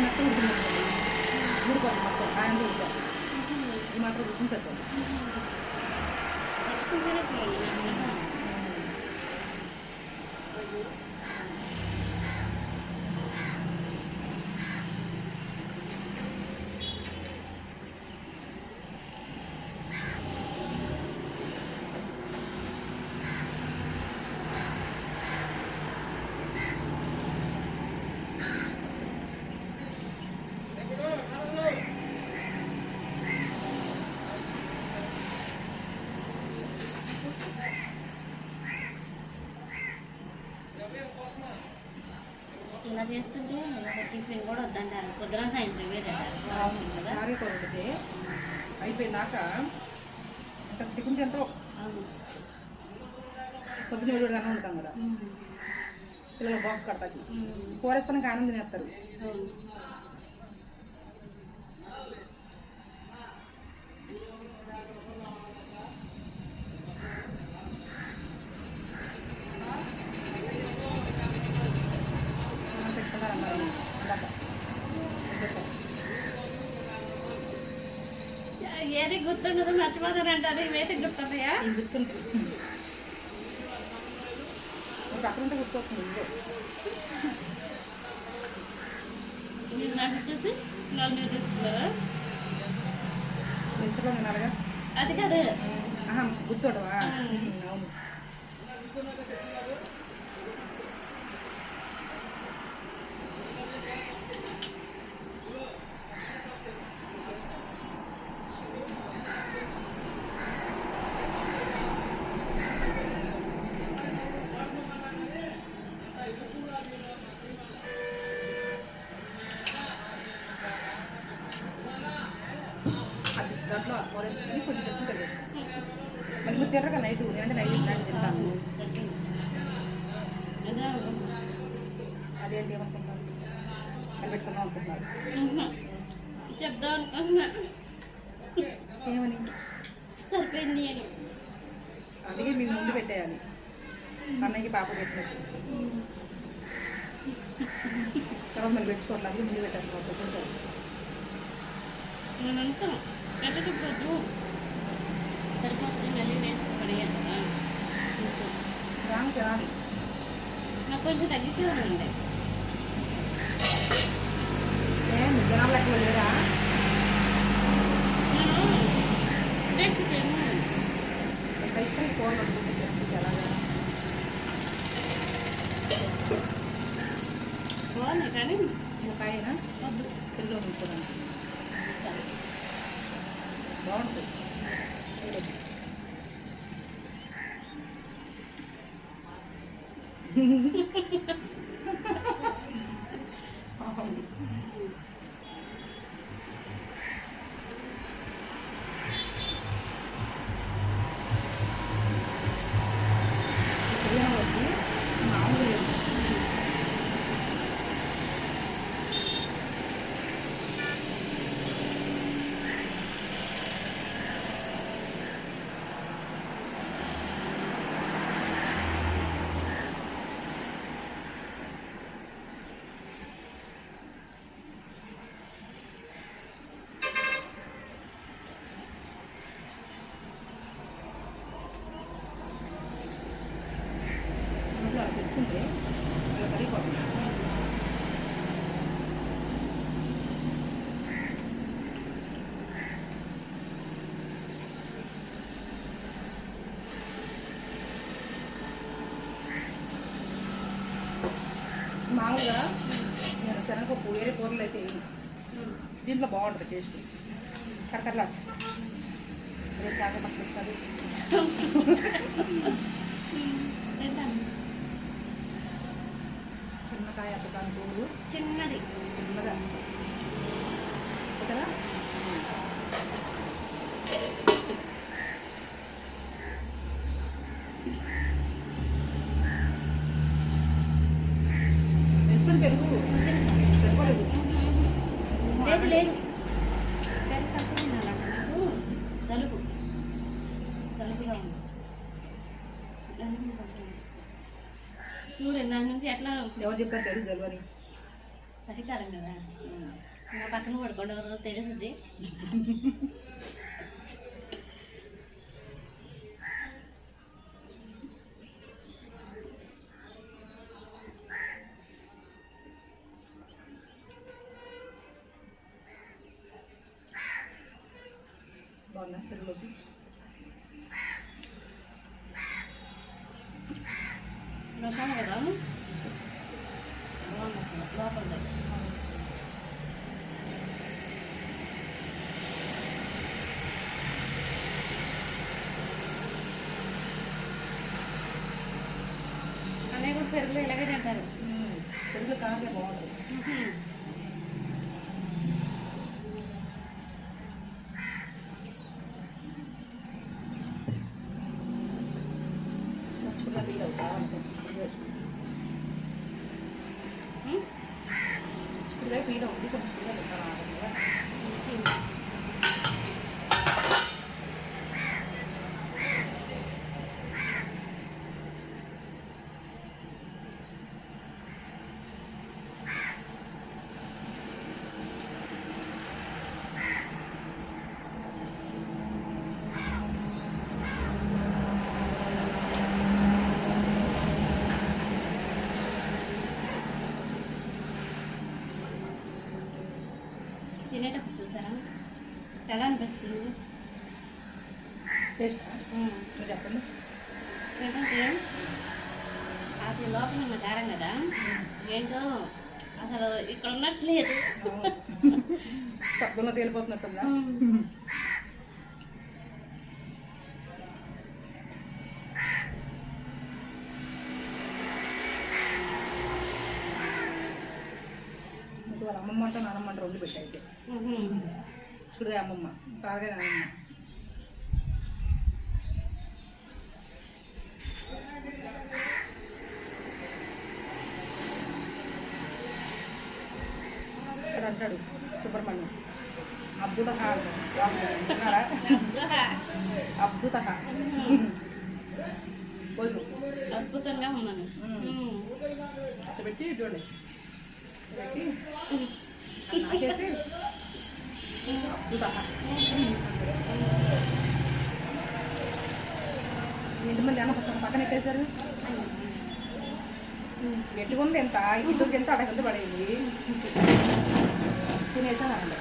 మెత్తం ఉడికిందండి, ఊరుకోండి మొత్తం ఆయన ఉడికారు. ఈ మాత్రం ఉడికింది సరిపోతుంది. ఇలా చేసుకుంటే టిఫిన్ కూడా వద్దంటారు, పొద్దున సాయంత్రం వేరే కదా. నాగే కొరటితే అయిపోయినాక ఇంకా టిఫిన్ తింటాం, పొద్దున వేడిగానే ఉంటాం కదా. పిల్లలు బాక్స్ కడతాకి కూర వేసుకొని ఆనందం తినేస్తారు. ఏది గుర్తుండదు, మర్చిపోతానంటారు. ఇవైతే గుర్తున్నాయా? గుర్తుంటుంది, అక్కడంటే గుర్తొస్తుంది. మీరు నాకు వచ్చేసి నన్ను తీసుకున్నారా? ఇష్టంగా తినాలిగా. అది కాదు, గుర్తుండవా? అవును. దాంట్లో కూరేసుకుని కొంచెం చెట్టు కలిగేస్తాను. మళ్ళీ మీరు తిర్రగా నైట్, నేనంటే నైట్ ఇట్లాంటి తింటాను. అదేంటి ఏమనుకుంటున్నారు, అది పెట్టుకుందాం అనుకుంటున్నారు. చెప్దాం అనుకుంటున్నా, ఏమని సరిపోయింది అని. అందుకే మీకు ముందు పెట్టేయాలి, అన్నయ్యకి పాప పెట్టినట్టు. తర్వాత మళ్ళీ పెట్టుకోవట్లేదు, అందుకే ముందు పెట్టాను. సార్ నేను అనుకున్నాను పెట్టకపోద్దు, సరిపోతుంది, మళ్ళీ వేసుకుని రాను తినాలి. నాకు కొంచెం తగ్గించేవారండి. జనాలు ఎక్కువ లేరా? ఎంత ఇష్టం ఫోన్ పట్టుకుంటే ఎలాగా బాగున్నాయి కానీ ఒక కాయనా వద్దు పెళ్ళిలో ఉంచుకోవడానికి సరే. బాగుంటుంది వచ్చి మామూలు ఇంట్లో అలా పెట్టుకుంటే ఇలా కరిగిపోతుంది మామూలుగా నేను శనగపప్పు వేరే కూరలు అయితే వేయను. దీంట్లో బాగుంటుంది టేస్ట్ కరకరలా రేపు చాలా పక్కన పెడతారు తింటాను. చిన్నకాయ అత్తకాని పువ్వు చిన్నది చిన్నగా కదా వేసుకొని పెరుగు పెరుగలేదు లేదు లేదు పెరుగు తక్కువ తినాలంట నాకు జలుబు జలుబుగా ఉంది జలుబు కొంచెం. చూడు నా నుంచి ఎట్లా ఎవరు చెప్పారు పెరుగు జలువని చలికాలం కదా నా పక్కన పడుకోండి ఎవరో తెలుస్తుంది బాగున్నా పెరుగులోకి రసం కదా బాగుంది అసలు లోపల అన్నయ్య కూడా పెరుగులో ఇలాగే తింటారు పెరుగులో కాకే బాగుంటుంది మంచిగా ఫీల్ అవుతా చిక్కుడుగా ఫీల్ అవుతుంది కొంచెం చిక్కుడుగా తింటాను తినేటప్పుడు చూసారా ఎలా అనిపిస్తుంది టేస్ట్ మీరు చెప్పండి ఏంటంటే అది లోపల ఉన్న కారం కదా ఏంటో అసలు ఇక్కడ ఉన్నట్లేదు తక్కువ తేలిపోతున్నట్టుందా మీకు వాళ్ళ అమ్మమ్మ అంట నానమ్మ అంట రెండు పెట్టాయి అయితే చిక్కుడుగా అమ్మమ్మ కారగా నానమ్మ ఇక్కడ అంటాడు సుబ్రహ్మణ్యం అద్భుత అద్భుత పోయి అద్భుతంగా ఉన్నాను అట్ట పెట్టి చూడండి పెట్టి నాకేసి అద్భుత ఎంతమంది అన్న కొంచెం పక్కన ఎట్టేశారు గట్టిగా ఉంది ఎంత ఇటుకి ఎంత అడగంత పడేది తినేసాను అనండి